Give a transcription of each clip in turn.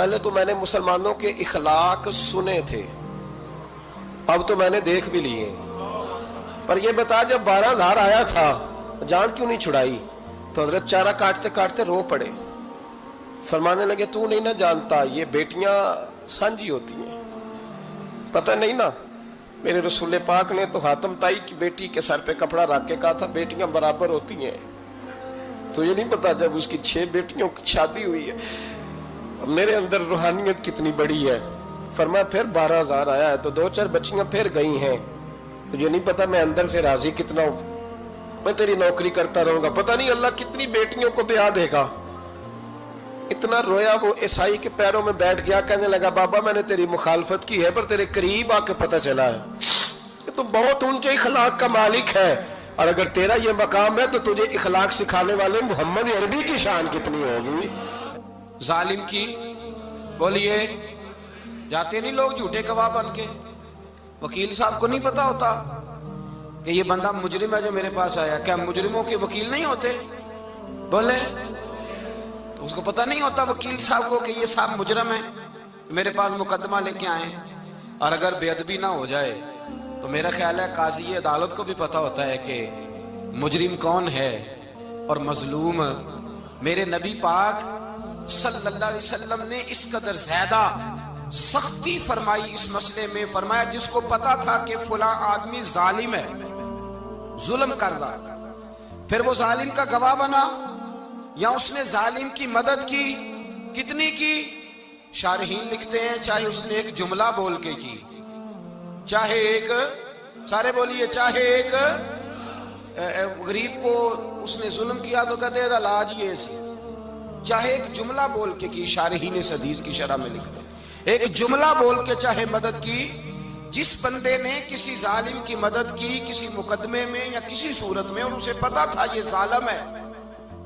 پہلے تو میں نے مسلمانوں کے اخلاق سنے تھے، اب تو میں نے دیکھ بھی لیے. پر یہ بتا جب 12,000 آیا تھا جان کیوں نہیں چھڑائی؟ تو حضرت چارہ کاٹتے کاٹتے رو پڑے. فرمانے لگے تو نہیں نہ جانتا یہ بیٹیاں سانجھی ہوتی ہیں، پتہ نہیں نا. میرے رسول پاک نے تو حاتم تائی کی بیٹی کے سر پہ کپڑا رکھ کے کہا تھا بیٹیاں برابر ہوتی ہیں. تو یہ نہیں پتا جب اس کی 6 بیٹیوں کی شادی ہوئی ہے میرے اندر روحانیت کتنی بڑی ہے. فرمایا پھر 12,000 آیا ہے تو 2-4 بچیاں پھر گئی ہیں. تجھے نہیں پتا میں اندر سے راضی کتنا ہوں، میں تیری نوکری کرتا رہوں گا، پتہ نہیں اللہ کتنی بیٹیوں کو بیاہ دے گا. اتنا رویا وہ عیسائی کے پیروں میں بیٹھ گیا، کہنے لگا بابا میں نے تیری مخالفت کی ہے پر تیرے قریب آ کے پتہ چلا ہے کہ تو بہت اونچے اخلاق کا مالک ہے، اور اگر تیرا یہ مقام ہے تو تجھے اخلاق سکھانے والے محمد عربی کی شان کتنی ہوگی. ظالم کی بولیے جاتے نہیں لوگ جھوٹے گواہ بن کے. وکیل صاحب کو نہیں پتا ہوتا کہ یہ بندہ مجرم ہے جو میرے پاس آیا. کیا مجرموں کے وکیل نہیں ہوتے؟ بولے تو اس کو پتہ نہیں ہوتا وکیل صاحب کو کہ یہ صاحب مجرم ہے میرے پاس مقدمہ لے کے آئے. اور اگر بے ادبی نہ ہو جائے تو میرا خیال ہے قاضی عدالت کو بھی پتا ہوتا ہے کہ مجرم کون ہے اور مظلوم. میرے نبی پاک صلی اللہ علیہ وسلم نے اس قدر زیادہ سختی فرمائی اس مسئلے میں. فرمایا جس کو پتا تھا کہ فلاں آدمی ظالم ہے، ظلم کر رہا، پھر وہ ظالم کا گواہ بنا یا اس نے ظالم کی مدد کی، کتنی کی؟ شارحین لکھتے ہیں چاہے اس نے ایک جملہ بول کے کی، چاہے ایک، سارے بولیے، چاہے ایک غریب کو اس نے ظلم کیا تو کہتے ہیں علاج یہ سی، چاہے ایک جملہ بول کے کی. شارحین اس حدیث کی شرح میں لکھتے ہیں ایک جملہ بول کے چاہے مدد کی. جس بندے نے کسی ظالم کی مدد کی کسی مقدمے میں یا کسی صورت میں اور اسے پتا تھا یہ ظالم ہے،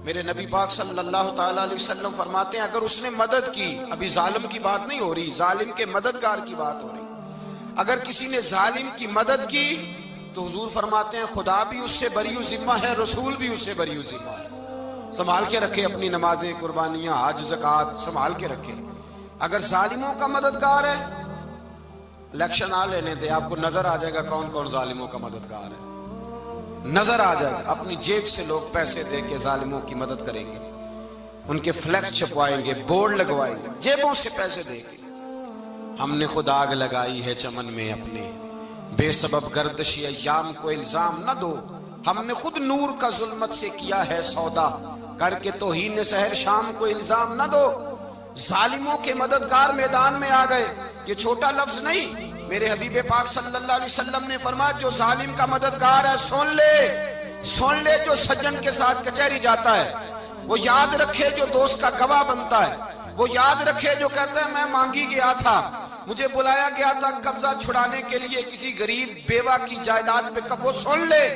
میرے نبی پاک صلی اللہ تعالی علیہ وسلم فرماتے ہیں اگر اس نے مدد کی، ابھی ظالم کی بات نہیں ہو رہی، ظالم کے مددگار کی بات ہو رہی، اگر کسی نے ظالم کی مدد کی تو حضور فرماتے ہیں خدا بھی اس سے بری و ذمہ ہے، رسول بھی اس سے بری و ذمہ ہے. سنبھال کے رکھے اپنی نمازیں، قربانیاں، حج، زکوٰۃ سنبھال کے رکھے. اگر ظالموں کا مددگار ہے، الیکشن آ لینے دے، آپ کو نظر آ جائے گا کون کون ظالموں کا مددگار ہے، نظر آ جائے گا. اپنی جیب سے لوگ پیسے دے کے ظالموں کی مدد کریں گے، ان کے فلیکس چھپوائیں گے، بورڈ لگوائیں گے، جیبوں سے پیسے دے کے. ہم نے خود آگ لگائی ہے چمن میں اپنے، بے سبب گردشی ایام کو الزام نہ دو. ہم نے خود نور کا ظلمت سے کیا ہے سودا، کر کے توہین سحر شام کو الزام نہ دو. ظالموں کے مددگار میدان میں آ گئے. یہ چھوٹا لفظ نہیں، میرے حبیب پاک صلی اللہ علیہ وسلم نے فرمایا جو ظالم کا مددگار ہے سن لے جو سجن کے ساتھ کچہری جاتا ہے، وہ یاد رکھے جو دوست کا گواہ بنتا ہے، وہ یاد رکھے جو کہتا ہے میں مانگی گیا تھا، مجھے بلایا گیا تھا قبضہ چھڑانے کے لیے کسی غریب بیوہ کی جائیداد پہ، وہ سن لے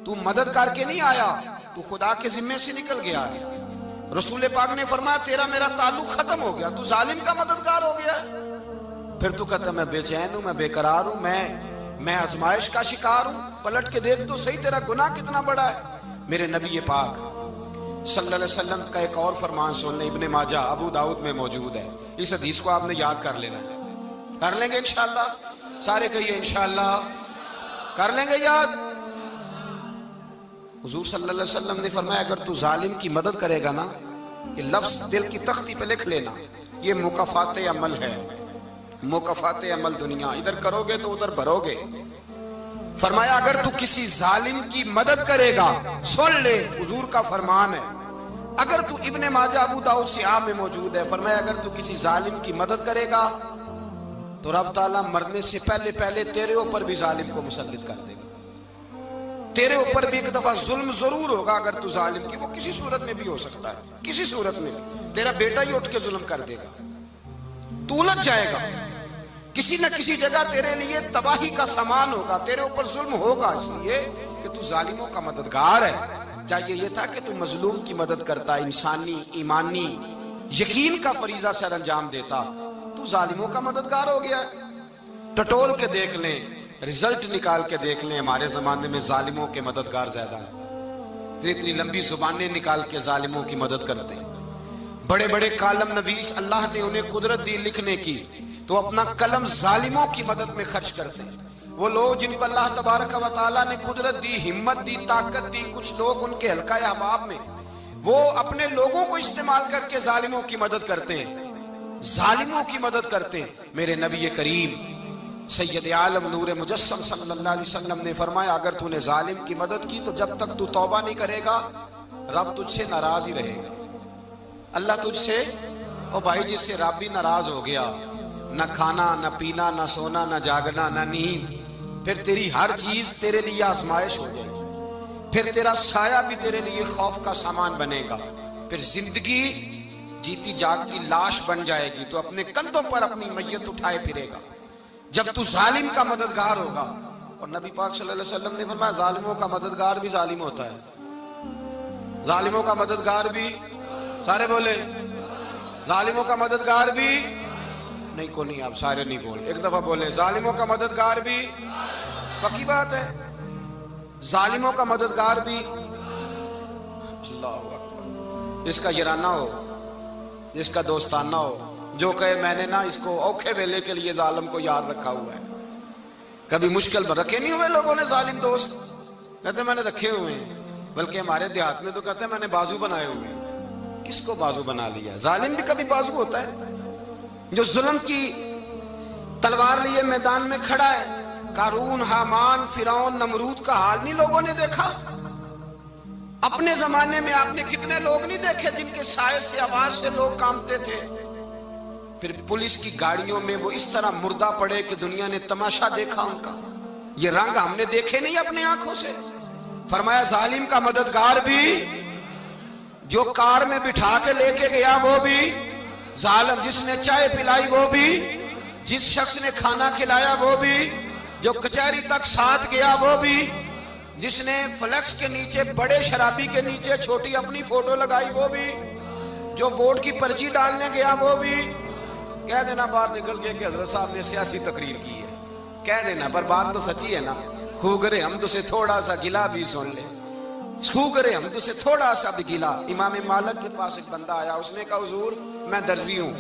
تو مدد کر کے نہیں آیا، تو خدا کے ذمے سے نکل گیا ہے. رسول پاک نے فرمایا تیرا میرا تعلق ختم ہو گیا، تو ظالم کا مددگار ہو گیا. پھر تو کہتا میں بے چین ہوں، میں بے قرار ہوں، میں آزمائش کا شکار ہوں. پلٹ کے دیکھ تو صحیح تیرا گناہ کتنا بڑا ہے. میرے نبی پاک صلی اللہ علیہ وسلم کا ایک اور فرمان سن لیں، ابن ماجہ ابو داؤد میں موجود ہے. اس حدیث کو آپ نے یاد کر لینا ہے. کر لیں گے انشاءاللہ؟ سارے کہیے انشاءاللہ کر لیں گے یاد. حضور صلی اللہ علیہ وسلم نے فرمایا اگر تو ظالم کی مدد کرے گا نا، یہ لفظ دل کی تختی پہ لکھ لینا، یہ مکافات عمل ہے، مکافات عمل دنیا، ادھر کرو گے تو ادھر بھرو گے. فرمایا اگر تو کسی ظالم کی مدد کرے گا، سن لے حضور کا فرمان ہے، اگر تو ابن ماجہ ابو داؤد سیاہ میں موجود ہے، فرمایا اگر تو کسی ظالم کی مدد کرے گا تو رب تعالیٰ مرنے سے پہلے تیرے اوپر بھی ظالم کو مسلط کر دے گا. تیرے اوپر بھی ایک دفعہ ظلم ضرور ہوگا اگر تو ظالم کی، وہ کسی صورت میں بھی ہو سکتا ہے، کسی صورت میں بھی تیرا بیٹا ہی اٹھ کے ظلم کر دے گا، تو الجھ جائے گا، کسی نہ کسی جگہ تیرے لیے تباہی کا سامان ہوگا، تیرے اوپر ظلم ہوگا، اس لیے کہ تو ظالموں کا مددگار ہے. چاہیے یہ تھا کہ تو مظلوم کی مدد کرتا، انسانی ایمانی یقین کا فریضہ سر انجام دیتا، تو ظالموں کا مددگار ہو گیا. ٹٹول کے دیکھ لیں، رزلٹ نکال کے دیکھ لیں، ہمارے زمانے میں ظالموں کے مددگار زیادہ ہیں. اتنی لمبی زبانیں نکال کے ظالموں کی مدد کرتے ہیں. بڑے بڑے کالم نویس اللہ نے انہیں قدرت دی لکھنے کی، تو اپنا قلم ظالموں کی مدد میں خرچ کرتے ہیں۔ وہ لوگ جن کو اللہ تبارک و تعالیٰ نے قدرت دی، ہمت دی، طاقت دی، کچھ لوگ ان کے حلقہ احباب میں، وہ اپنے لوگوں کو استعمال کر کے ظالموں کی مدد کرتے ہیں، ظالموں کی مدد کرتے ہیں۔ میرے نبی کریم سید عالم نور مجسم صلی اللہ علیہ وسلم نے فرمایا، اگر تو نے ظالم کی مدد کی تو جب تک تو توبہ نہیں کرے گا رب تجھ سے ناراض ہی رہے گا۔ اللہ تجھ سے، او بھائی جس سے رب بھی ناراض ہو گیا، نہ کھانا نہ پینا نہ سونا نہ جاگنا نہ نیند، پھر تیری ہر چیز تیرے لیے آزمائش ہو جائے گی، پھر تیرا سایہ بھی تیرے لیے خوف کا سامان بنے گا، پھر زندگی جیتی جاگتی لاش بن جائے گی، تو اپنے کندھوں پر اپنی میت اٹھائے پھرے گا جب تو ظالم کا مددگار ہوگا۔ اور نبی پاک صلی اللہ علیہ وسلم نے فرمایا ظالموں کا مددگار بھی ظالم ہوتا ہے، ظالموں کا مددگار بھی، سارے بولے ظالموں کا مددگار بھی نہیں، کو نہیں، آپ سارے نہیں بولے، ایک دفعہ بولے ظالموں کا مددگار بھی، پکی بات ہے، ظالموں کا مددگار بھی۔ اللہ اکبر، جس کا یارانہ ہو، جس کا دوستانہ ہو، جو کہے میں نے نا اس کو اوکھے ویلے کے لیے ظالم کو یاد رکھا ہوا ہے۔ کبھی مشکل میں رکھے نہیں ہوئے لوگوں نے ظالم دوست، کہتے میں نے رکھے ہوئے ہیں، بلکہ ہمارے دیہات میں تو کہتے ہیں میں نے بازو بنائے ہوئے ہیں۔ کس کو بازو بنا لیا؟ ظالم بھی کبھی بازو ہوتا ہے، جو ظلم کی تلوار لیے میدان میں کھڑا ہے۔ قارون، حامان، فرعون، نمرود کا حال نہیں لوگوں نے دیکھا؟ اپنے زمانے میں آپ نے کتنے لوگ نہیں دیکھے جن کے سائے سے، آواز سے لوگ کانپتے تھے؟ پھر پولیس کی گاڑیوں میں وہ اس طرح مردہ پڑے کہ دنیا نے تماشا دیکھا ان کا۔ یہ رنگ ہم نے دیکھے نہیں اپنے آنکھوں سے۔ فرمایا ظالم کا مددگار بھی، جو کار میں بٹھا کے لے کے گیا وہ بھی ظالم، جس نے چائے پلائی وہ بھی، جس شخص نے کھانا کھلایا وہ بھی، جو کچہری تک ساتھ گیا وہ بھی، جس نے فلیکس کے نیچے، بڑے شرابی کے نیچے چھوٹی اپنی فوٹو لگائی وہ بھی، جو ووٹ کی پرچی ڈالنے گیا وہ بھی۔ کہہ دینا باہر نکل کے کہ حضرت صاحب نے سیاسی تقریر کی ہے، کہہ دینا، پر بات تو سچی ہے نا۔ خو کرے ہم تو سے تھوڑا سا گلا بھی سن لے، خو کرے ہم تو سے تھوڑا سا بھی گلا۔ امام مالک کے پاس ایک بندہ آیا، اس نے کہا حضور میں درزی ہوں،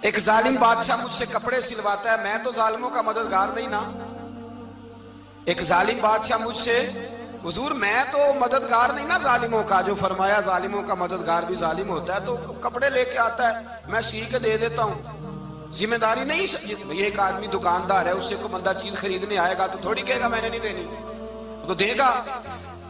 ایک ظالم بادشاہ مجھ سے کپڑے سلواتا ہے، میں تو ظالموں کا مددگار نہیں نا۔ ایک ظالم بادشاہ مجھ سے، حضور میں تو مددگار نہیں نا ظالموں کا۔ جو فرمایا ظالموں کا مددگار بھی ظالم ہوتا ہے، تو کپڑے لے کے آتا ہے میں سی کے دے دیتا ہوں، ذمہ داری نہیں۔ یہ ایک آدمی دکاندار ہے، اس سے کوئی بندہ چیز خریدنے آئے گا تو تھوڑی کہے گا میں نے نہیں دینی، تو دے گا۔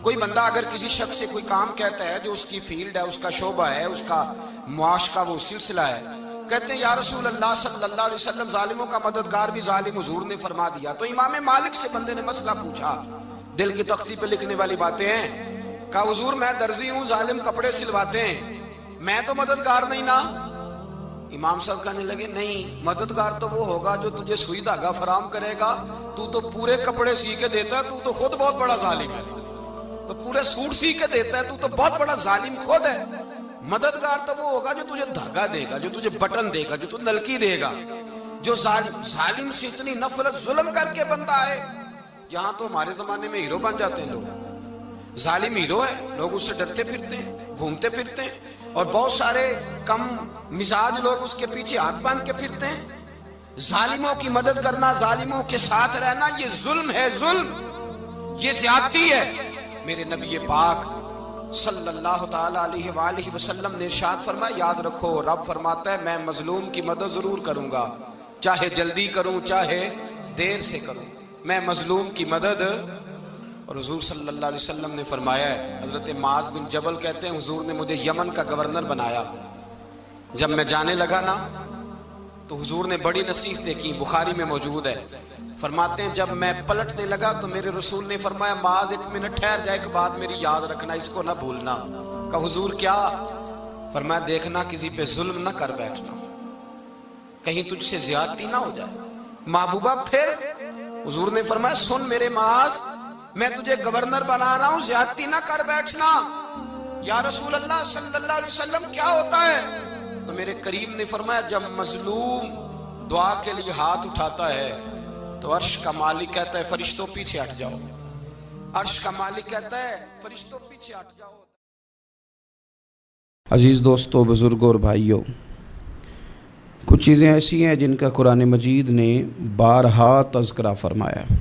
کوئی بندہ اگر کسی شخص سے کوئی کام کہتا ہے جو اس کی فیلڈ ہے، اس کا شعبہ ہے، اس کا معاش کا وہ سلسلہ ہے، کہتے ہیں یا رسول اللہ صلی اللہ علیہ وسلم ظالموں کا مددگار بھی ظالم، حضور نے فرما دیا۔ تو امام مالک سے بندے نے مسئلہ پوچھا، دل کی تختی پہ لکھنے والی باتیں ہیں، کہا حضور میں درزی ہوں، ظالم کپڑے سلواتے ہیں، میں تو مددگار نہیں نا۔ امام صاحب کہنے لگے نہیں، مددگار تو وہ ہوگا جو تجھے سوئی دھاگا فراہم کرے گا، تو پورے کپڑے سی کے دیتا ہے، تو خود بہت بڑا ظالم ہے، تو پورے سوٹ سی کے دیتا ہے، تو بہت بڑا ظالم خود ہے۔ مددگار تو وہ ہوگا جو تجھے دھاگا دے گا، جو تجھے بٹن دے گا، جو تجھے نلکی دے گا۔ جو ظالم سے اتنی نفرت ظلم کر کے بندہ ہے، یہاں تو ہمارے زمانے میں ہیرو بن جاتے ہیں لوگ، ظالم ہیرو ہے، لوگ اس سے ڈرتے پھرتے ہیں، گھومتے پھرتے ہیں، اور بہت سارے کم مزاج لوگ اس کے پیچھے ہاتھ باندھ کے پھرتے ہیں۔ ظالموں کی مدد کرنا، ظالموں کے ساتھ رہنا، یہ ظلم ہے، ظلم، یہ زیادتی ہے۔ میرے نبی پاک صلی اللہ تعالی علیہ وآلہ وسلم نے ارشاد فرمایا، یاد رکھو رب فرماتا ہے میں مظلوم کی مدد ضرور کروں گا، چاہے جلدی کروں چاہے دیر سے کروں، میں مظلوم کی مدد۔ اور حضور صلی اللہ علیہ وسلم نے فرمایا ہے، حضرت معاذ بن جبل کہتے ہیں حضور نے مجھے یمن کا گورنر بنایا، جب میں جانے لگا نا تو حضور نے بڑی نصیحتیں کی، بخاری میں موجود ہے، فرماتے ہیں جب میں پلٹنے لگا تو میرے رسول نے فرمایا معاذ ایک منٹ ٹھہر جائے، ایک بات میری یاد رکھنا، اس کو نہ بھولنا۔ کہا حضور کیا؟ فرمایا دیکھنا کسی پہ ظلم نہ کر بیٹھنا، کہیں تجھ سے زیادتی نہ ہو جائے۔ محبوبہ پھر حضور نے فرمایا سن میرے معاذ، میں تجھے گورنر بنا رہا ہوں، زیادتی نہ کر بیٹھنا۔ یا رسول اللہ صلی اللہ علیہ وسلم کیا ہوتا ہے؟ تو میرے کریم نے فرمایا جب مظلوم دعا کے لیے ہاتھ اٹھاتا ہے تو عرش کا مالک کہتا ہے فرشتوں پیچھے ہٹ جاؤ، عرش کا مالک کہتا ہے فرشتوں پیچھے ہٹ جاؤ۔ عزیز دوستو، بزرگوں اور بھائیوں، کچھ چیزیں ایسی ہیں جن کا قرآن مجید نے بارہا تذکرہ فرمایا ہے۔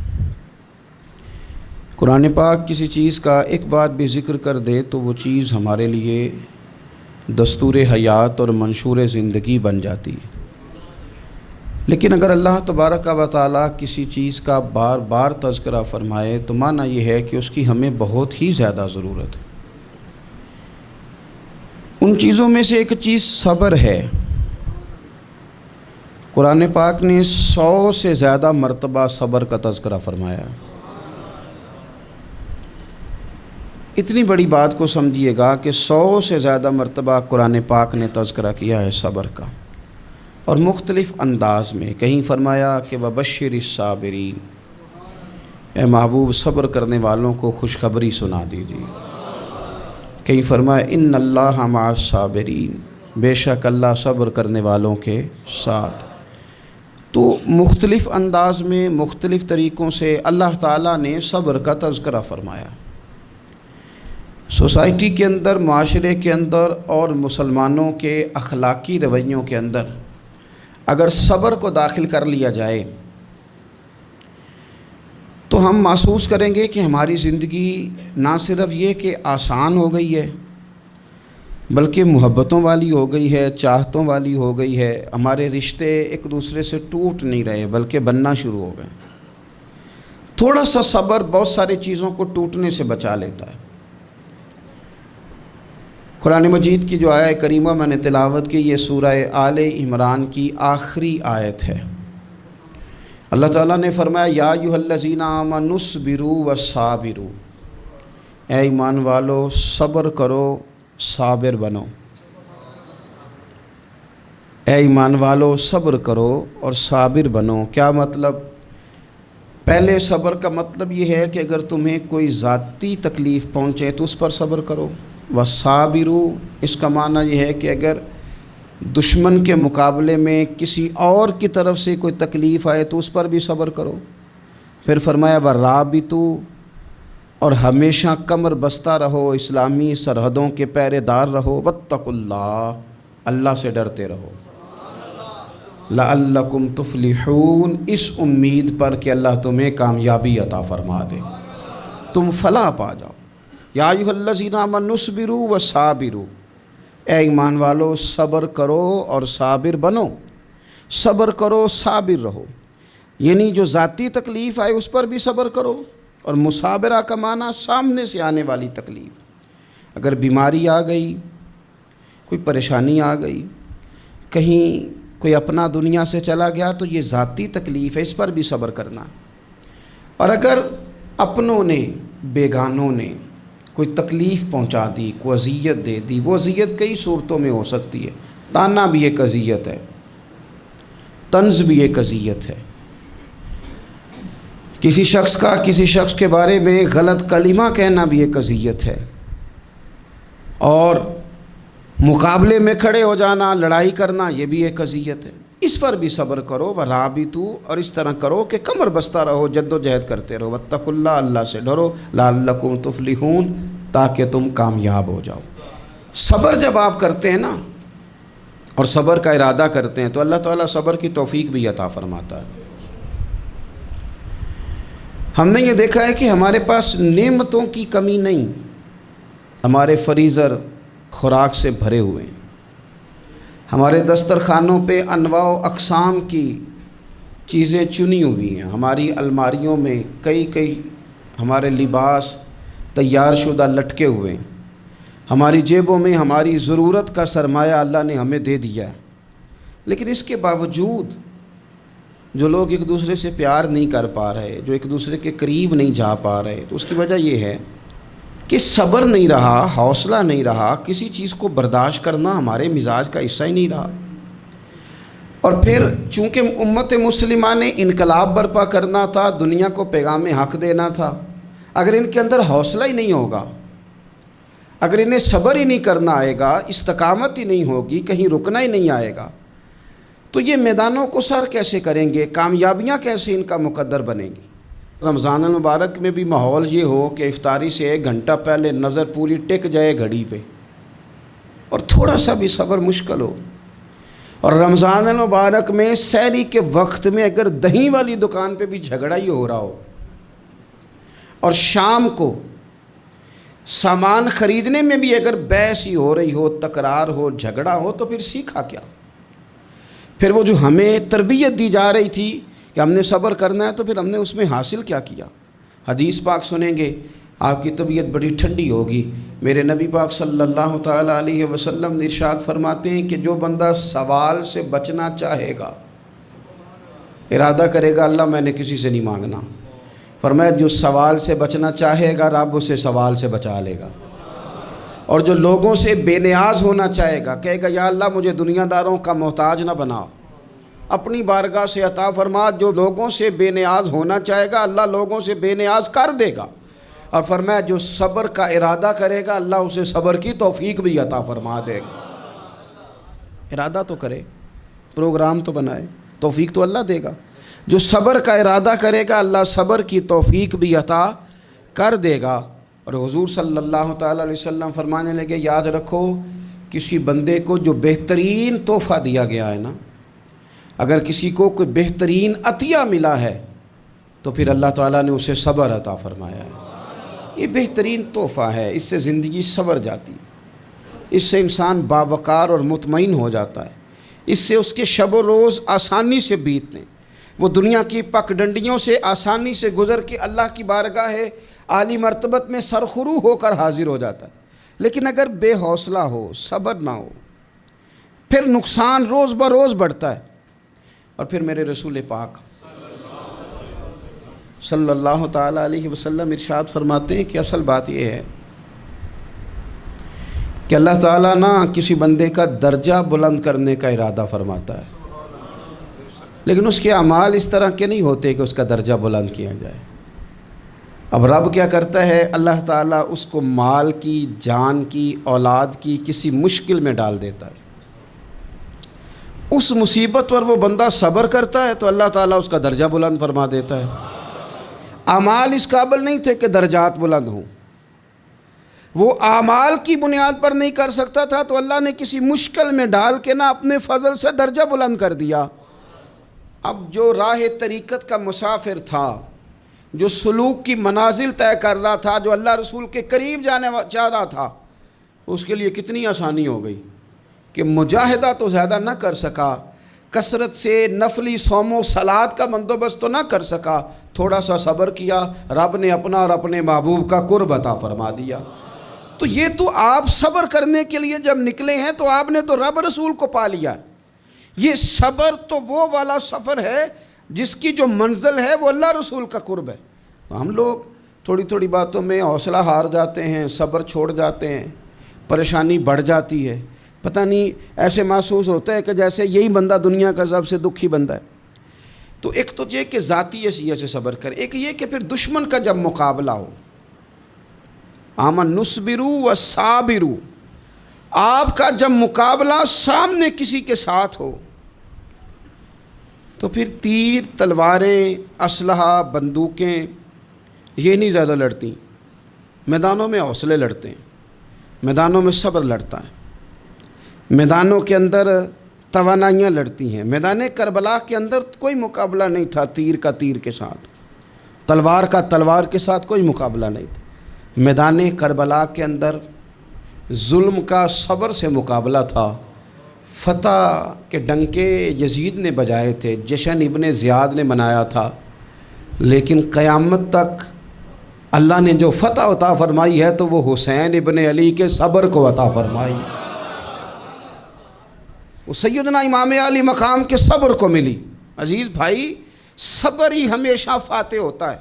قرآن پاک کسی چیز کا ایک بات بھی ذکر کر دے تو وہ چیز ہمارے لیے دستور حیات اور منشور زندگی بن جاتی ہے۔ لیکن اگر اللہ تبارک و تعالیٰ کسی چیز کا بار بار تذکرہ فرمائے تو معنی یہ ہے کہ اس کی ہمیں بہت ہی زیادہ ضرورت ہے۔ ان چیزوں میں سے ایک چیز صبر ہے۔ قرآن پاک نے 100 سے زیادہ مرتبہ صبر کا تذکرہ فرمایا۔ اتنی بڑی بات کو سمجھیے گا کہ 100 سے زیادہ مرتبہ قرآن پاک نے تذکرہ کیا ہے صبر کا، اور مختلف انداز میں۔ کہیں فرمایا کہ وَبَشِّرِ الصَّابِرِينَ، اے محبوب صبر کرنے والوں کو خوشخبری سنا دیجیے۔ کہیں فرمایا اِنَّ اللَّهَ مَعَ الصَّابِرِينَ، بے شک اللہ صبر کرنے والوں کے ساتھ۔ تو مختلف انداز میں، مختلف طریقوں سے اللہ تعالیٰ نے صبر کا تذکرہ فرمایا۔ سوسائٹی کے اندر، معاشرے کے اندر اور مسلمانوں کے اخلاقی رویوں کے اندر اگر صبر کو داخل کر لیا جائے تو ہم محسوس کریں گے کہ ہماری زندگی نہ صرف یہ کہ آسان ہو گئی ہے بلکہ محبتوں والی ہو گئی ہے، چاہتوں والی ہو گئی ہے۔ ہمارے رشتے ایک دوسرے سے ٹوٹ نہیں رہے بلکہ بننا شروع ہو گئے۔ تھوڑا سا صبر بہت ساری چیزوں کو ٹوٹنے سے بچا لیتا ہے۔ قرآن مجید کی جو آیہ کریمہ میں نے تلاوت کی، یہ سورہ آل عمران کی آخری آیت ہے۔ اللہ تعالیٰ نے فرمایا یا ایھا الذین آمنوا اصبروا وصابروا، اے ایمان والو صبر کرو، صابر بنو۔ اے ایمان والو صبر کرو اور صابر بنو۔ کیا مطلب؟ پہلے صبر کا مطلب یہ ہے کہ اگر تمہیں کوئی ذاتی تکلیف پہنچے تو اس پر صبر کرو۔ وصابروا، اس کا معنی یہ ہے کہ اگر دشمن کے مقابلے میں کسی اور کی طرف سے کوئی تکلیف آئے تو اس پر بھی صبر کرو۔ پھر فرمایا ورابطوا، اور ہمیشہ کمر بستہ رہو، اسلامی سرحدوں کے پہرے دار رہو۔ واتقوا اللہ، اللہ سے ڈرتے رہو۔ لعلکم تفلحون، اس امید پر کہ اللہ تمہیں کامیابی عطا فرما دے، تم فلاح پا جاؤ۔ یا ایھا الذین آمنوا اصبروا وصابروا، اے ایمان والو صبر کرو اور صابر بنو۔ صبر کرو، صابر رہو، یعنی جو ذاتی تکلیف آئے اس پر بھی صبر کرو۔ اور مصابرہ کا معنی سامنے سے آنے والی تکلیف۔ اگر بیماری آ گئی، کوئی پریشانی آ گئی، کہیں کوئی اپنا دنیا سے چلا گیا تو یہ ذاتی تکلیف ہے، اس پر بھی صبر کرنا۔ اور اگر اپنوں نے، بیگانوں نے کوئی تکلیف پہنچا دی، کوئی اذیت دے دی، وہ اذیت کئی صورتوں میں ہو سکتی ہے۔ تانا بھی ایک اذیت ہے، طنز بھی ایک اذیت ہے، کسی شخص کے بارے میں غلط کلمہ کہنا بھی ایک اذیت ہے، اور مقابلے میں کھڑے ہو جانا، لڑائی کرنا، یہ بھی ایک اذیت ہے۔ اس پر بھی صبر کرو۔ ورابطوا، اور اس طرح کرو کہ کمر بستہ رہو، جد و جہد کرتے رہو۔ واتقوا اللہ، اللہ سے ڈرو۔ لعلکم تفلحون، تاکہ تم کامیاب ہو جاؤ۔ صبر جب آپ کرتے ہیں نا اور صبر کا ارادہ کرتے ہیں تو اللہ تعالیٰ صبر کی توفیق بھی عطا فرماتا ہے۔ ہم نے یہ دیکھا ہے کہ ہمارے پاس نعمتوں کی کمی نہیں، ہمارے فریزر خوراک سے بھرے ہوئے ہیں، ہمارے دسترخوانوں پہ انواع و اقسام کی چیزیں چنی ہوئی ہیں، ہماری الماریوں میں کئی ہمارے لباس تیار شدہ لٹکے ہوئے ہیں، ہماری جیبوں میں ہماری ضرورت کا سرمایہ اللہ نے ہمیں دے دیا ہے۔ لیکن اس کے باوجود جو لوگ ایک دوسرے سے پیار نہیں کر پا رہے، جو ایک دوسرے کے قریب نہیں جا پا رہے، تو اس کی وجہ یہ ہے کہ صبر نہیں رہا، حوصلہ نہیں رہا، کسی چیز کو برداشت کرنا ہمارے مزاج کا حصہ ہی نہیں رہا۔ اور پھر چونکہ امت مسلمہ نے انقلاب برپا کرنا تھا، دنیا کو پیغام حق دینا تھا، اگر ان کے اندر حوصلہ ہی نہیں ہوگا، اگر انہیں صبر ہی نہیں کرنا آئے گا، استقامت ہی نہیں ہوگی، کہیں رکنا ہی نہیں آئے گا، تو یہ میدانوں کو سر کیسے کریں گے؟ کامیابیاں کیسے ان کا مقدر بنیں گی؟ رمضان المبارک میں بھی ماحول یہ ہو کہ افطاری سے 1 گھنٹہ پہلے نظر پوری ٹک جائے گھڑی پہ، اور تھوڑا سا بھی صبر مشکل ہو. اور رمضان المبارک میں سحری کے وقت میں اگر دہی والی دکان پہ بھی جھگڑا ہی ہو رہا ہو اور شام کو سامان خریدنے میں بھی اگر بحث ہی ہو رہی ہو, تکرار ہو, جھگڑا ہو, تو پھر سیکھا کیا؟ پھر وہ جو ہمیں تربیت دی جا رہی تھی کہ ہم نے صبر کرنا ہے, تو پھر ہم نے اس میں حاصل کیا کیا؟ حدیث پاک سنیں گے, آپ کی طبیعت بڑی ٹھنڈی ہوگی. میرے نبی پاک صلی اللہ تعالیٰ علیہ وسلم نے ارشاد فرماتے ہیں کہ جو بندہ سوال سے بچنا چاہے گا, ارادہ کرے گا اللہ میں نے کسی سے نہیں مانگنا, فرمایا جو سوال سے بچنا چاہے گا رب اسے سوال سے بچا لے گا. اور جو لوگوں سے بے نیاز ہونا چاہے گا, کہے گا یا اللہ مجھے دنیا داروں کا محتاج نہ بنا, اپنی بارگاہ سے عطا فرما. جو لوگوں سے بے نیاز ہونا چاہے گا اللہ لوگوں سے بے نیاز کر دے گا. اور فرمایا جو صبر کا ارادہ کرے گا اللہ اسے صبر کی توفیق بھی عطا فرما دے گا. ارادہ تو کرے, پروگرام تو بنائے, توفیق تو اللہ دے گا. جو صبر کا ارادہ کرے گا اللہ صبر کی توفیق بھی عطا کر دے گا. اور حضور صلی اللہ تعالیٰ علیہ وسلم فرمانے لگے, یاد رکھو کسی بندے کو جو بہترین تحفہ دیا گیا ہے نا, اگر کسی کو کوئی بہترین عطیہ ملا ہے تو پھر اللہ تعالیٰ نے اسے صبر عطا فرمایا ہے. یہ بہترین تحفہ ہے, اس سے زندگی سنور جاتی ہے, اس سے انسان باوقار اور مطمئن ہو جاتا ہے, اس سے اس کے شب و روز آسانی سے بیتتے ہیں, وہ دنیا کی پک ڈنڈیوں سے آسانی سے گزر کے اللہ کی بارگاہ عالی مرتبت میں سرخرو ہو کر حاضر ہو جاتا ہے. لیکن اگر بے حوصلہ ہو, صبر نہ ہو, پھر نقصان روز بروز بڑھتا ہے. اور پھر میرے رسول پاک صلی اللہ تعالیٰ علیہ وسلم ارشاد فرماتے ہیں کہ اصل بات یہ ہے کہ اللہ تعالیٰ نہ کسی بندے کا درجہ بلند کرنے کا ارادہ فرماتا ہے, لیکن اس کے اعمال اس طرح کے نہیں ہوتے کہ اس کا درجہ بلند کیا جائے. اب رب کیا کرتا ہے, اللہ تعالیٰ اس کو مال کی, جان کی, اولاد کی کسی مشکل میں ڈال دیتا ہے. اس مصیبت پر وہ بندہ صبر کرتا ہے تو اللہ تعالیٰ اس کا درجہ بلند فرما دیتا ہے. اعمال اس قابل نہیں تھے کہ درجات بلند ہوں, وہ اعمال کی بنیاد پر نہیں کر سکتا تھا تو اللہ نے کسی مشکل میں ڈال کے نہ اپنے فضل سے درجہ بلند کر دیا. اب جو راہ طریقت کا مسافر تھا, جو سلوک کی منازل طے کر رہا تھا, جو اللہ رسول کے قریب جانے چاہ رہا تھا, اس کے لیے کتنی آسانی ہو گئی کہ مجاہدہ تو زیادہ نہ کر سکا, کثرت سے نفلی صوم و صلات کا بندوبست تو نہ کر سکا, تھوڑا سا صبر کیا, رب نے اپنا اور اپنے محبوب کا قرب عطا فرما دیا. تو یہ تو آپ صبر کرنے کے لیے جب نکلے ہیں تو آپ نے تو رب رسول کو پا لیا. یہ صبر تو وہ والا سفر ہے جس کی جو منزل ہے وہ اللہ رسول کا قرب ہے. ہم لوگ تھوڑی تھوڑی باتوں میں حوصلہ ہار جاتے ہیں, صبر چھوڑ جاتے ہیں, پریشانی بڑھ جاتی ہے. پتہ نہیں ایسے محسوس ہوتا ہے کہ جیسے یہی بندہ دنیا کا سب سے دکھی بندہ ہے. تو ایک تو یہ کہ ذاتی حیثیت سے صبر کرے, ایک یہ کہ پھر دشمن کا جب مقابلہ ہو, آمن نصبرو و صابرو, آپ کا جب مقابلہ سامنے کسی کے ساتھ ہو تو پھر تیر, تلواریں, اسلحہ, بندوقیں یہ نہیں زیادہ لڑتی, میدانوں میں حوصلے لڑتے ہیں, میدانوں میں صبر لڑتا ہے, میدانوں کے اندر توانائیاں لڑتی ہیں. میدان کربلا کے اندر کوئی مقابلہ نہیں تھا تیر کا تیر کے ساتھ, تلوار کا تلوار کے ساتھ کوئی مقابلہ نہیں تھا. میدان کربلا کے اندر ظلم کا صبر سے مقابلہ تھا. فتح کے ڈنکے یزید نے بجائے تھے, جشن ابن زیاد نے منایا تھا, لیکن قیامت تک اللہ نے جو فتح عطا فرمائی ہے تو وہ حسین ابن علی کے صبر کو عطا فرمائی, وہ سیدنا امام علی مقام کے صبر کو ملی. عزیز بھائی, صبر ہی ہمیشہ فاتح ہوتا ہے,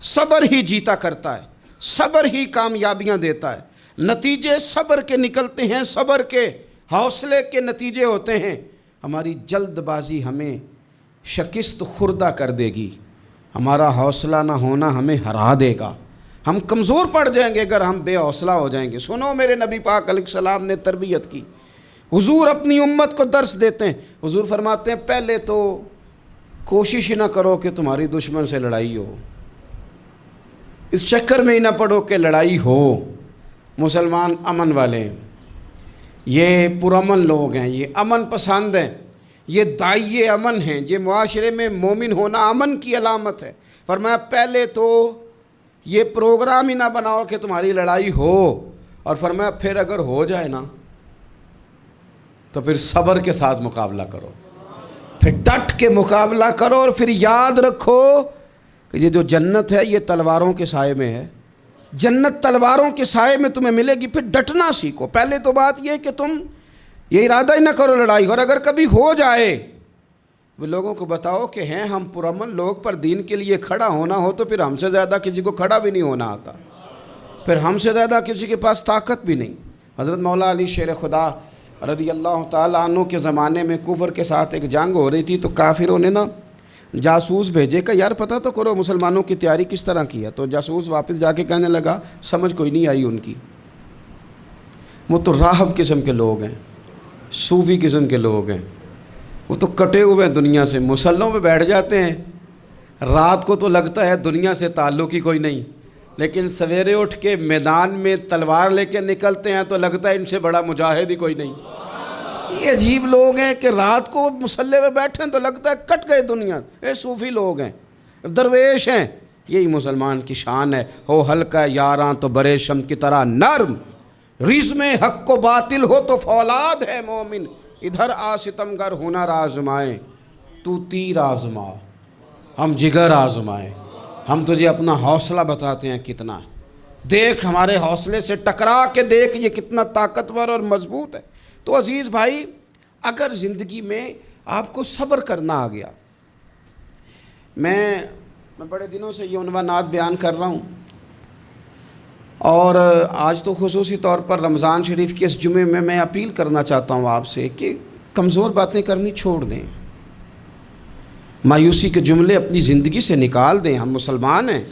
صبر ہی جیتا کرتا ہے, صبر ہی کامیابیاں دیتا ہے. نتیجے صبر کے نکلتے ہیں, صبر کے حوصلے کے نتیجے ہوتے ہیں. ہماری جلد بازی ہمیں شکست خوردہ کر دے گی, ہمارا حوصلہ نہ ہونا ہمیں ہرا دے گا, ہم کمزور پڑ جائیں گے اگر ہم بے حوصلہ ہو جائیں گے. سنو, میرے نبی پاک علیہ السلام نے تربیت کی, حضور اپنی امت کو درس دیتے ہیں. حضور فرماتے ہیں پہلے تو کوشش ہی نہ کرو کہ تمہاری دشمن سے لڑائی ہو, اس چکر میں ہی نہ پڑو کہ لڑائی ہو. مسلمان امن والے ہیں, یہ پرامن لوگ ہیں، یہ امن پسند ہیں، یہ داعی امن ہیں، یہ معاشرے میں مومن ہونا امن کی علامت ہے۔ فرمایا پہلے تو یہ پروگرام ہی نہ بناؤ کہ تمہاری لڑائی ہو، اور فرمایا پھر اگر ہو جائے نا تو پھر صبر کے ساتھ مقابلہ کرو، پھر ڈٹ کے مقابلہ کرو، اور پھر یاد رکھو کہ یہ جو جنت ہے یہ تلواروں کے سائے میں ہے، جنت تلواروں کے سائے میں تمہیں ملے گی۔ پھر ڈٹنا سیکھو۔ پہلے تو بات یہ کہ تم یہ ارادہ ہی نہ کرو لڑائی، اور اگر کبھی ہو جائے وہ لوگوں کو بتاؤ کہ ہیں ہم پرامن لوگ، پر دین کے لیے کھڑا ہونا ہو تو پھر ہم سے زیادہ کسی کو کھڑا بھی نہیں ہونا آتا، پھر ہم سے زیادہ کسی کے پاس طاقت بھی نہیں۔ حضرت مولا علی شیر خدا رضی اللہ تعالیٰ عنہ کے زمانے میں کفر کے ساتھ ایک جنگ ہو رہی تھی، تو کافروں نے نا جاسوس بھیجے کہ یار پتہ تو کرو مسلمانوں کی تیاری کس طرح کی ہے۔ تو جاسوس واپس جا کے کہنے لگا سمجھ کوئی نہیں آئی ان کی، وہ تو راہب قسم کے لوگ ہیں، صوفی قسم کے لوگ ہیں، وہ تو کٹے ہوئے ہیں دنیا سے، مسلوں پہ بیٹھ جاتے ہیں، رات کو تو لگتا ہے دنیا سے تعلق ہی کوئی نہیں، لیکن سویرے اٹھ کے میدان میں تلوار لے کے نکلتے ہیں تو لگتا ہے ان سے بڑا مجاہد ہی کوئی نہیں۔ یہ عجیب لوگ ہیں کہ رات کو مسلح پہ بیٹھے ہیں تو لگتا ہے کٹ گئے دنیا، یہ صوفی لوگ ہیں، درویش ہیں۔ یہی مسلمان کی شان ہے، ہو ہلکا یاراں تو برے شم کی طرح نرم، رزم حق و باطل ہو تو فولاد ہے مومن، ادھر آ ستمگر ہنر آزمائیں تو تیر آزما، ہم جگر آزمائیں۔ ہم تجھے اپنا حوصلہ بتاتے ہیں کتنا، دیکھ ہمارے حوصلے سے ٹکرا کے دیکھ یہ کتنا طاقتور اور مضبوط ہے۔ تو عزیز بھائی، اگر زندگی میں آپ کو صبر کرنا آ گیا، میں بڑے دنوں سے یہ عنوانات بیان کر رہا ہوں، اور آج تو خصوصی طور پر رمضان شریف کے اس جمعے میں میں اپیل کرنا چاہتا ہوں آپ سے کہ کمزور باتیں کرنی چھوڑ دیں، مایوسی کے جملے اپنی زندگی سے نکال دیں۔ ہم مسلمان ہیں،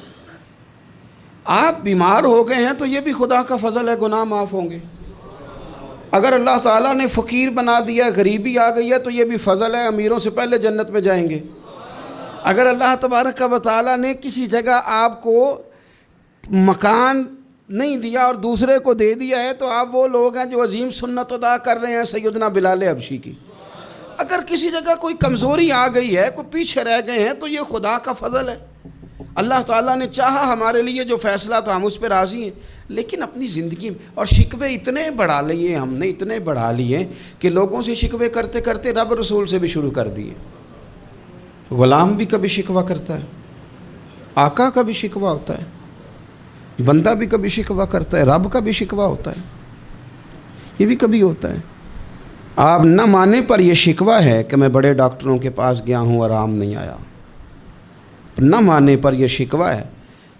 آپ بیمار ہو گئے ہیں تو یہ بھی خدا کا فضل ہے، گناہ معاف ہوں گے۔ اگر اللہ تعالیٰ نے فقیر بنا دیا، غریبی آ گئی ہے تو یہ بھی فضل ہے، امیروں سے پہلے جنت میں جائیں گے۔ اگر اللہ تبارک و تعالیٰ نے کسی جگہ آپ کو مکان نہیں دیا اور دوسرے کو دے دیا ہے تو آپ وہ لوگ ہیں جو عظیم سنت ادا کر رہے ہیں سیدنا بلال حبشی کی۔ اگر کسی جگہ کوئی کمزوری آ گئی ہے، کوئی پیچھے رہ گئے ہیں تو یہ خدا کا فضل ہے۔ اللہ تعالیٰ نے چاہا ہمارے لیے جو فیصلہ تو ہم اس پہ راضی ہیں، لیکن اپنی زندگی میں اور شکوے اتنے بڑھا لیے، ہم نے اتنے بڑھا لیے کہ لوگوں سے شکوے کرتے کرتے رب رسول سے بھی شروع کر دیے۔ غلام بھی کبھی شکوہ کرتا ہے، آقا کا بھی شکوہ ہوتا ہے، بندہ بھی کبھی شکوہ کرتا ہے، رب کا بھی شکوہ ہوتا ہے، یہ بھی کبھی ہوتا ہے۔ آپ نہ مانے پر یہ شکوہ ہے کہ میں بڑے ڈاکٹروں کے پاس گیا ہوں آرام نہیں آیا، نہ مانے پر یہ شکوہ ہے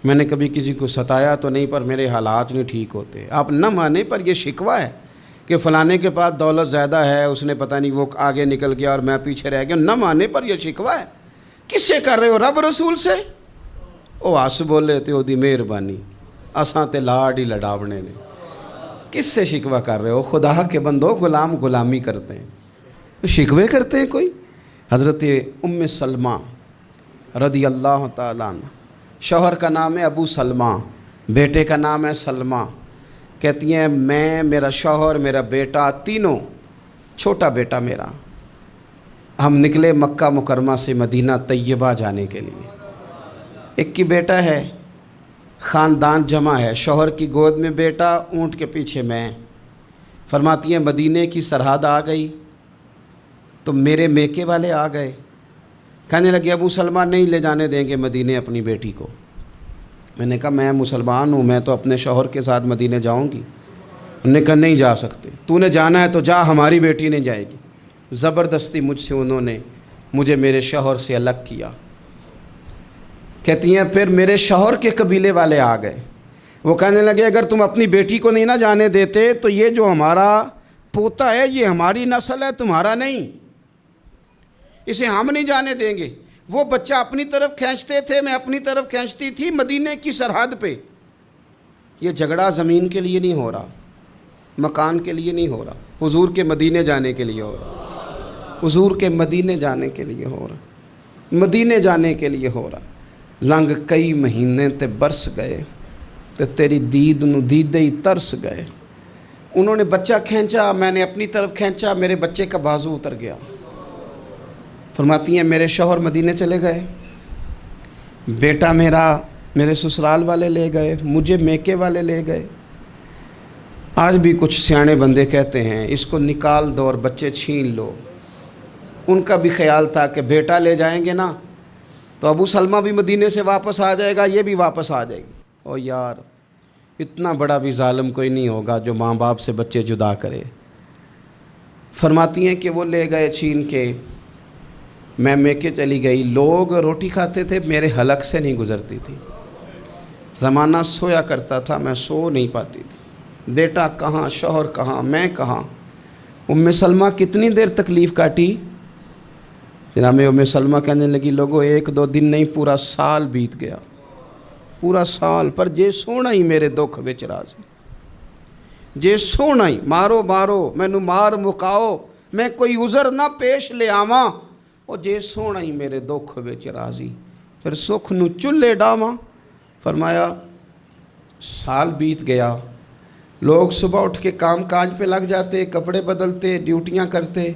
میں نے کبھی کسی کو ستایا تو نہیں پر میرے حالات نہیں ٹھیک ہوتے۔ آپ نہ مانے پر یہ شکوہ ہے کہ فلانے کے پاس دولت زیادہ ہے، اس نے پتہ نہیں وہ آگے نکل گیا اور میں پیچھے رہ گیا، نہ مانے پر یہ شکوہ ہے۔ کس سے کر رہے ہو؟ رب رسول سے؟ او آس بولے تے او دی مہربانی، اساں تے لاڈ ہی لڑاونے نے۔ کس سے شکوہ کر رہے ہو؟ خدا کے بندو، غلام غلامی کرتے ہیں، شکوے کرتے ہیں کوئی؟ حضرت ام سلمہ رضی اللہ تعالیٰ عنہ، شوہر کا نام ہے ابو سلمہ، بیٹے کا نام ہے سلمہ، کہتی ہیں میں، میرا شوہر، میرا بیٹا، تینوں، چھوٹا بیٹا میرا، ہم نکلے مکہ مکرمہ سے مدینہ طیبہ جانے کے لیے۔ ایک کی بیٹا ہے، خاندان جمع ہے، شوہر کی گود میں بیٹا، اونٹ کے پیچھے میں۔ فرماتی ہیں مدینے کی سرحد آ گئی تو میرے میکے والے آ گئے، کہنے لگے ابو سلمہ نہیں لے جانے دیں گے مدینے اپنی بیٹی کو۔ میں نے کہا میں مسلمان ہوں، میں تو اپنے شوہر کے ساتھ مدینے جاؤں گی۔ انہوں نے کہا نہیں جا سکتے، تو نے جانا ہے تو جا، ہماری بیٹی نہیں جائے گی۔ زبردستی مجھ سے انہوں نے مجھے میرے شوہر سے الگ کیا۔ کہتی ہیں پھر میرے شوہر کے قبیلے والے آ گئے، وہ کہنے لگے اگر تم اپنی بیٹی کو نہیں نہ جانے دیتے تو یہ جو ہمارا پوتا ہے یہ ہماری نسل ہے، تمہارا نہیں، اسے ہم نہیں جانے دیں گے۔ وہ بچہ اپنی طرف کھینچتے تھے، میں اپنی طرف کھینچتی تھی، مدینے کی سرحد پہ۔ یہ جھگڑا زمین کے لیے نہیں ہو رہا، مکان کے لیے نہیں ہو رہا، حضور کے مدینے جانے کے لیے ہو رہا، حضور کے مدینے جانے کے لیے ہو رہا، مدینے جانے کے لیے ہو رہا۔ لنگ کئی مہینے تے برس گئے تے تیری دید نو دیدے ہی ترس گئے، انہوں نے بچہ کھینچا، میں نے اپنی طرف کھینچا، میرے بچے کا بازو اتر گیا۔ فرماتی ہیں میرے شوہر مدینے چلے گئے، بیٹا میرا میرے سسرال والے لے گئے، مجھے میکے والے لے گئے۔ آج بھی کچھ سیانے بندے کہتے ہیں اس کو نکال دو اور بچے چھین لو۔ ان کا بھی خیال تھا کہ بیٹا لے جائیں گے نا تو ابو سلمہ بھی مدینے سے واپس آ جائے گا، یہ بھی واپس آ جائے گی۔ او یار، اتنا بڑا بھی ظالم کوئی نہیں ہوگا جو ماں باپ سے بچے جدا کرے۔ فرماتی ہیں کہ وہ لے گئے چھین کے، میں میکے چلی گئی۔ لوگ روٹی کھاتے تھے، میرے حلق سے نہیں گزرتی تھی۔ زمانہ سویا کرتا تھا، میں سو نہیں پاتی تھی۔ بیٹا کہاں، شوہر کہاں، میں کہاں۔ ام سلمہ کتنی دیر تکلیف کاٹی؟ جناب ام سلمہ کہنے لگی لوگوں 1-2 دن نہیں، پورا سال بیت گیا، پورا سال، پر جے سونا ہی میرے دکھ وچ راضی، جے سونا ہی مارو مینو مار مکاؤ، میں کوئی عذر نہ پیش لے آواں، او جے سونا ہی میرے دکھ وچ راضی، پھر سکھ نو چلے ڈاواں۔ فرمایا سال بیت گیا، لوگ صبح اٹھ کے کام کاج پہ لگ جاتے، کپڑے بدلتے، ڈیوٹیاں کرتے،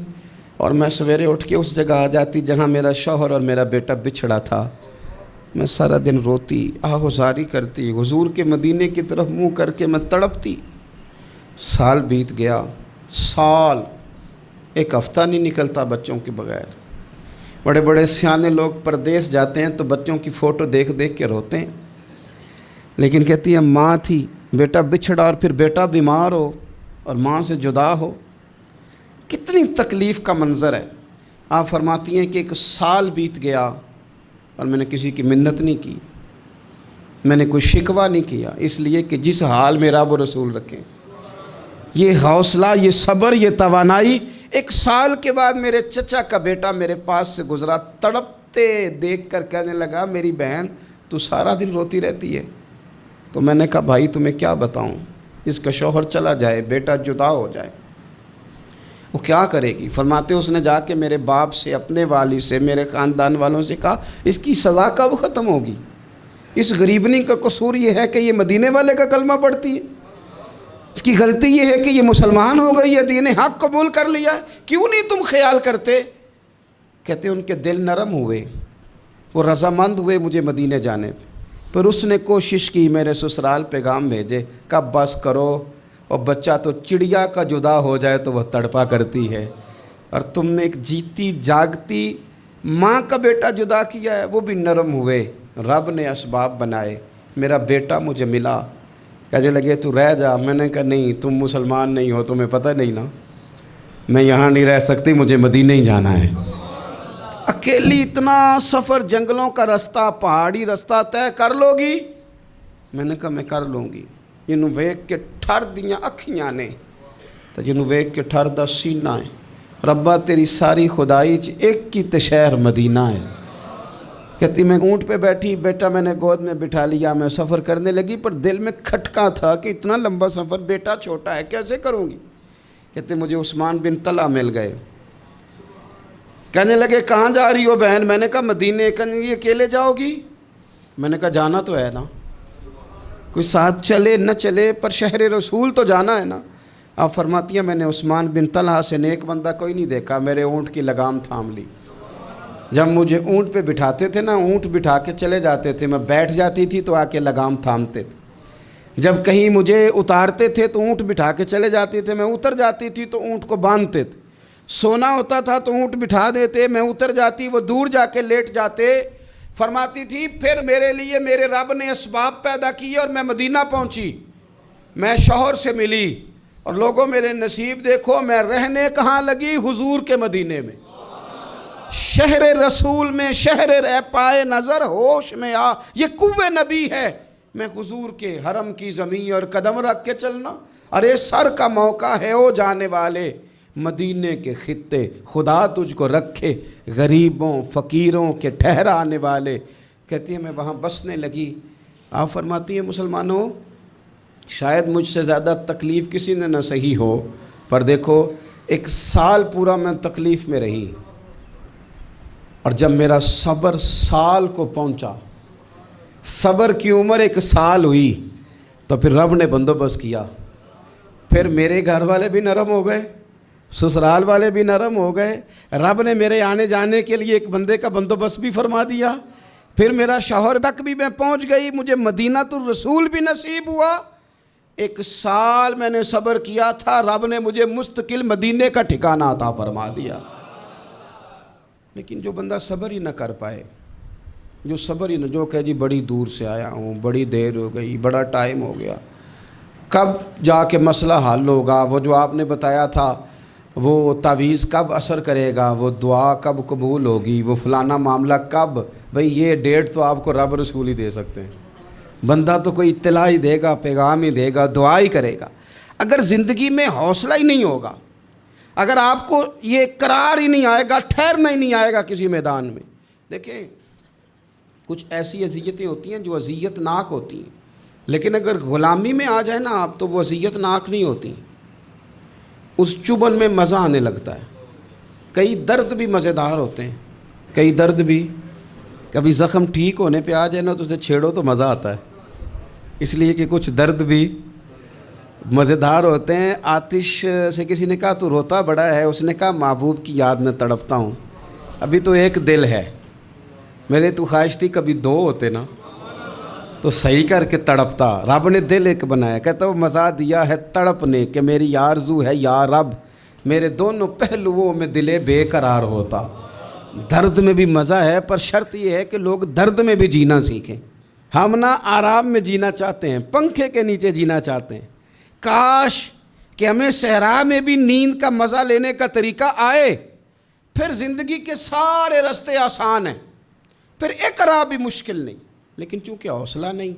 اور میں سویرے اٹھ کے اس جگہ آ جاتی جہاں میرا شوہر اور میرا بیٹا بچھڑا تھا۔ میں سارا دن روتی، آہوزاری کرتی، حضور کے مدینے کی طرف منہ کر کے میں تڑپتی۔ سال بیت گیا، سال، ایک ہفتہ نہیں نکلتا بچوں کے بغیر۔ بڑے بڑے سیانے لوگ پردیس جاتے ہیں تو بچوں کی فوٹو دیکھ دیکھ کے روتے ہیں، لیکن کہتی ہے ماں تھی، بیٹا بچھڑا اور پھر بیٹا بیمار ہو اور ماں سے جدا ہو، کتنی تکلیف کا منظر ہے۔ آپ فرماتی ہیں کہ 1 سال بیت گیا اور میں نے کسی کی منت نہیں کی، میں نے کوئی شکوہ نہیں کیا، اس لیے کہ جس حال میں رب و رسول رکھیں۔ یہ حوصلہ، یہ صبر، یہ توانائی 1 سال کے بعد میرے چچا کا بیٹا میرے پاس سے گزرا، تڑپتے دیکھ کر کہنے لگا میری بہن تو سارا دن روتی رہتی ہے۔ تو میں نے کہا بھائی تمہیں کیا بتاؤں، اس کا شوہر چلا جائے، بیٹا جدا ہو جائے، وہ کیا کرے گی؟ فرماتے اس نے جا کے میرے باپ سے، اپنے والد سے، میرے خاندان والوں سے کہا اس کی سزا کب ختم ہوگی؟ اس غریبنی کا قصور یہ ہے کہ یہ مدینے والے کا کلمہ پڑھتی ہے، اس کی غلطی یہ ہے کہ یہ مسلمان ہو گئی ہے، دین حق قبول کر لیا ہے، کیوں نہیں تم خیال کرتے؟ کہتے ان کے دل نرم ہوئے، وہ رضامند ہوئے مجھے مدینے جانے پہ۔ پھر اس نے کوشش کی میرے سسرال پیغام بھیجے، کب بس کرو، اور بچہ تو چڑیا کا جدا ہو جائے تو وہ تڑپا کرتی ہے، اور تم نے ایک جیتی جاگتی ماں کا بیٹا جدا کیا ہے۔ وہ بھی نرم ہوئے، رب نے اسباب بنائے، میرا بیٹا مجھے ملا۔ کہنے لگے تو رہ جا، میں نے کہا نہیں، تم مسلمان نہیں ہو، تمہیں پتہ نہیں نا، میں یہاں نہیں رہ سکتی، مجھے مدینے ہی جانا ہے۔ اکیلی اتنا سفر، جنگلوں کا رستہ، پہاڑی رستہ طے کر لو گی؟ میں نے کہا میں کر لوں گی۔ جنوں ویکھ کے ٹھر دیاں اکھیاں نے تو جنوں ویکھ کے ٹھر دا سینہ ہے، ربا تیری ساری خدائی چ ایک کی تے شہر مدینہ ہے۔ کہتی میں اونٹ پہ بیٹھی، بیٹا میں نے گود میں بٹھا لیا، میں سفر کرنے لگی، پر دل میں کھٹکا تھا کہ اتنا لمبا سفر، بیٹا چھوٹا ہے، کیسے کروں گی؟ کہتے مجھے عثمان بن طلحہ مل گئے، کہنے لگے کہاں جا رہی ہو بہن؟ میں نے کہا مدینے۔ کہنے لگے اکیلے جاؤ گی؟ میں نے کہا جانا تو ہے نا، کوئی ساتھ چلے نہ چلے پر شہر رسول تو جانا ہے نا۔ آپ فرماتی ہیں میں نے عثمان بن طلحہ سے نیک بندہ کوئی نہیں دیکھا، میرے اونٹ کی لگام تھام لی۔ جب مجھے اونٹ پہ بٹھاتے تھے نا، اونٹ بٹھا کے چلے جاتے تھے، میں بیٹھ جاتی تھی تو آ کے لگام تھامتے تھے۔ جب کہیں مجھے اتارتے تھے تو اونٹ بٹھا کے چلے جاتے تھے، میں اتر جاتی تھی تو اونٹ کو باندھتے تھے۔ سونا ہوتا تھا تو اونٹ بٹھا دیتے، میں اتر جاتی، وہ دور جا کے لیٹ جاتے۔ فرماتی تھی پھر میرے لیے میرے رب نے اسباب پیدا کیے اور میں مدینہ پہنچی، میں شوہر سے ملی، اور لوگوں میرے نصیب دیکھو، میں رہنے کہاں لگی؟ حضور کے مدینے میں، شہر رسول میں، شہر رہ پائے نظر ہوش میں آ، یہ کوہ نبی ہے۔ میں حضور کے حرم کی زمین اور قدم رکھ کے چلنا، ارے سر کا موقع ہے او جانے والے، مدینے کے خطے خدا تجھ کو رکھے، غریبوں فقیروں کے ٹھہرانے والے۔ کہتی ہے میں وہاں بسنے لگی۔ آپ فرماتی ہیں مسلمانوں شاید مجھ سے زیادہ تکلیف کسی نے نہ سہی ہو، پر دیکھو 1 سال پورا میں تکلیف میں رہی، اور جب میرا صبر سال کو پہنچا، صبر کی عمر 1 سال ہوئی، تو پھر رب نے بندوبست کیا، پھر میرے گھر والے بھی نرم ہو گئے, سسرال والے بھی نرم ہو گئے, رب نے میرے آنے جانے کے لیے ایک بندے کا بندوبست بھی فرما دیا, پھر میرا شوہر تک بھی میں پہنچ گئی, مجھے مدینہ الرسول بھی نصیب ہوا. 1 سال میں نے صبر کیا تھا, رب نے مجھے مستقل مدینے کا ٹھکانہ عطا فرما دیا. لیکن جو بندہ صبر ہی نہ کر پائے, جو صبر ہی نہ, جو کہ جی بڑی دور سے آیا ہوں, بڑی دیر ہو گئی, بڑا ٹائم ہو گیا, کب جا کے مسئلہ حل ہوگا, وہ جو آپ نے بتایا تھا وہ تعویذ کب اثر کرے گا, وہ دعا کب قبول ہوگی, وہ فلانا معاملہ کب, بھئی یہ ڈیٹ تو آپ کو رب رسول ہی دے سکتے ہیں. بندہ تو کوئی اطلاع ہی دے گا, پیغام ہی دے گا, دعا ہی کرے گا. اگر زندگی میں حوصلہ ہی نہیں ہوگا, اگر آپ کو یہ قرار ہی نہیں آئے گا, ٹھہرنا ہی نہیں آئے گا کسی میدان میں. دیکھیں کچھ ایسی اذیتیں ہوتی ہیں جو اذیت ناک ہوتی ہیں, لیکن اگر غلامی میں آ جائے نا آپ تو وہ اذیت ناک نہیں ہوتی, اس چبھن میں مزہ آنے لگتا ہے. کئی درد بھی مزیدار ہوتے ہیں, کئی درد بھی, کبھی زخم ٹھیک ہونے پہ آ جائے نا تو اسے چھیڑو تو مزہ آتا ہے, اس لیے کہ کچھ درد بھی مزیدار ہوتے ہیں. آتش سے کسی نے کہا تو روتا بڑا ہے, اس نے کہا محبوب کی یاد میں تڑپتا ہوں, ابھی تو ایک دل ہے, میرے تو خواہش تھی کبھی 2 ہوتے نا تو صحیح کر کے تڑپتا. رب نے دل ایک بنایا, کہتا وہ مزہ دیا ہے تڑپ نے کہ میری آرزو ہے یا رب, میرے دونوں پہلوؤں میں دل بے قرار ہوتا. درد میں بھی مزہ ہے, پر شرط یہ ہے کہ لوگ درد میں بھی جینا سیکھیں. ہم نہ آرام میں جینا چاہتے ہیں, پنکھے کے نیچے جینا چاہتے ہیں. کاش کہ ہمیں صحرا میں بھی نیند کا مزہ لینے کا طریقہ آئے, پھر زندگی کے سارے راستے آسان ہیں, پھر اقرا بھی مشکل نہیں. لیکن چونکہ حوصلہ نہیں,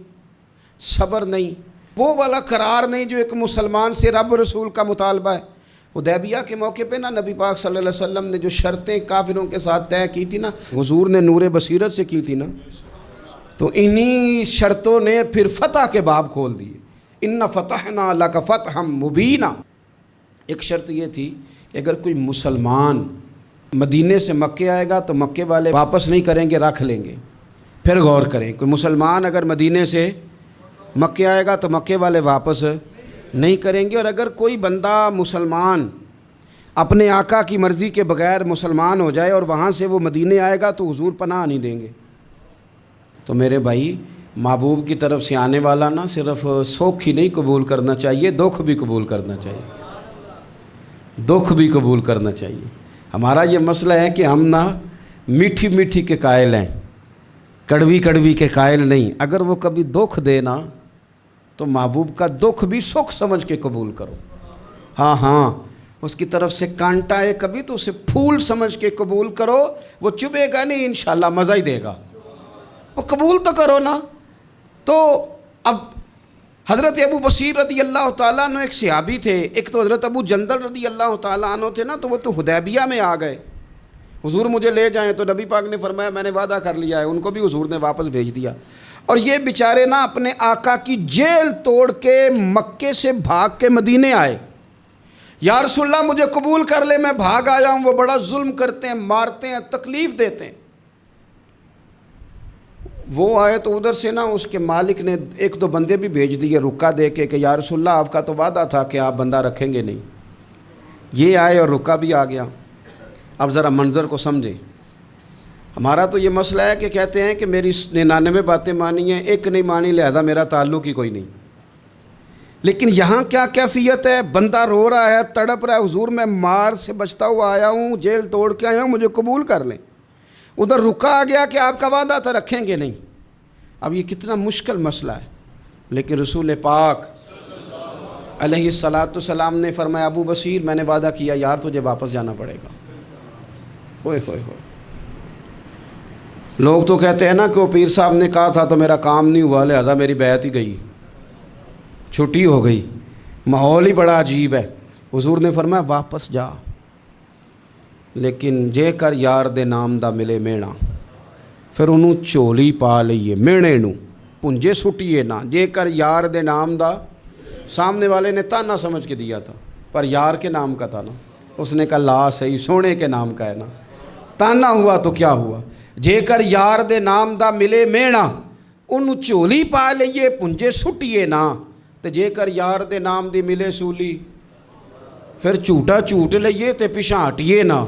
صبر نہیں, وہ والا قرار نہیں جو ایک مسلمان سے رب رسول کا مطالبہ ہے. حدیبیہ کے موقع پہ نا نبی پاک صلی اللہ علیہ وسلم نے جو شرطیں کافروں کے ساتھ طے کی تھی نا, حضور نے نور بصیرت سے کی تھی نا, تو انہی شرطوں نے پھر فتح کے باب کھول دیے. ان فتحنا لک فتحا مبینا. ایک شرط یہ تھی کہ اگر کوئی مسلمان مدینے سے مکے آئے گا تو مکے والے واپس نہیں کریں گے, رکھ لیں گے. پھر غور کریں, کوئی مسلمان اگر مدینے سے مکے آئے گا تو مکے والے واپس نہیں کریں گے, اور اگر کوئی بندہ مسلمان اپنے آقا کی مرضی کے بغیر مسلمان ہو جائے اور وہاں سے وہ مدینے آئے گا تو حضور پناہ نہیں دیں گے. تو میرے بھائی, محبوب کی طرف سے آنے والا نہ صرف سوکھ ہی نہیں قبول کرنا چاہیے, دکھ بھی قبول کرنا چاہیے, دکھ بھی قبول کرنا چاہیے. ہمارا یہ مسئلہ ہے کہ ہم نہ میٹھی میٹھی کے قائل ہیں, کڑوی کڑوی کے قائل نہیں. اگر وہ کبھی دکھ دے نا تو محبوب کا دکھ بھی سکھ سمجھ کے قبول کرو. ہاں اس کی طرف سے کانٹا ہے کبھی تو اسے پھول سمجھ کے قبول کرو, وہ چبھے گا نہیں, انشاءاللہ مزہ ہی دے گا, وہ قبول تو کرو نا. تو اب حضرت ابو بصیر رضی اللہ تعالیٰ عنہ ایک صحابی تھے, ایک تو حضرت ابو جندل رضی اللہ تعالیٰ عنہ تھے نا, تو وہ تو حدیبیہ میں آ گئے. حضور مجھے لے جائیں, تو نبی پاک نے فرمایا میں نے وعدہ کر لیا ہے, ان کو بھی حضور نے واپس بھیج دیا. اور یہ بیچارے نا اپنے آقا کی جیل توڑ کے مکے سے بھاگ کے مدینے آئے. یا رسول اللہ مجھے قبول کر لے, میں بھاگ آیا ہوں, وہ بڑا ظلم کرتے ہیں, مارتے ہیں, تکلیف دیتے ہیں. وہ آئے تو ادھر سے نا اس کے مالک نے 1-2 بندے بھی بھیج دیے رکا دے کے کہ یا رسول اللہ آپ کا تو وعدہ تھا کہ آپ بندہ رکھیں گے نہیں. یہ آئے اور رکا بھی آ گیا. اب ذرا منظر کو سمجھیں. ہمارا تو یہ مسئلہ ہے کہ کہتے ہیں کہ میری 99 باتیں مانی ہیں, ایک نہیں مانی, لہذا میرا تعلق ہی کوئی نہیں. لیکن یہاں کیا کیفیت ہے, بندہ رو رہا ہے, تڑپ رہا ہے, حضور میں مار سے بچتا ہوا آیا ہوں, جیل توڑ کے آیا ہوں, مجھے قبول کر لیں. ادھر رکا آ گیا کہ آپ کا وعدہ تھا رکھیں گے نہیں. اب یہ کتنا مشکل مسئلہ ہے, لیکن رسول پاک علیہ السلام نے فرمایا ابو بصیر میں نے وعدہ کیا یار تجھے واپس جانا پڑے گا. ہوئے ہوئے ہوئے. لوگ تو کہتے ہیں نا کہ وہ پیر صاحب نے کہا تھا تو میرا کام نہیں ہوا, لہذا میری بیعت ہی گئی, چھٹی ہو گئی. ماحول ہی بڑا عجیب ہے. حضور نے فرمایا واپس جا, لیکن جے کر یار دے نام دا ملے مینا, پھر انہوں چولی پا لئیے مینے نو پنجے سٹیے نا. جے کر یار دے نام دا, سامنے والے نے تانا سمجھ کے دیا تھا پر یار کے نام کا تھا نا. اس نے کہا لا صحیح, سونے کے نام کا ہے نا, تانا ہوا تو کیا ہوا. جے کر یار دے نام دا ملے مینا, انہوں چولی پا لئیے پنجے سٹیے نا. ਤੇ ਜੇਕਰ ਯਾਰ ਦੇ ਨਾਮ ਦੀ ਮਿਲੇ ਸੂਲੀ ਫਿਰ ਝੂਠਾ ਝੂਠ ਲਈਏ ਤੇ ਪਿਛਾਂ ਹਟੀਏ ਨਾ,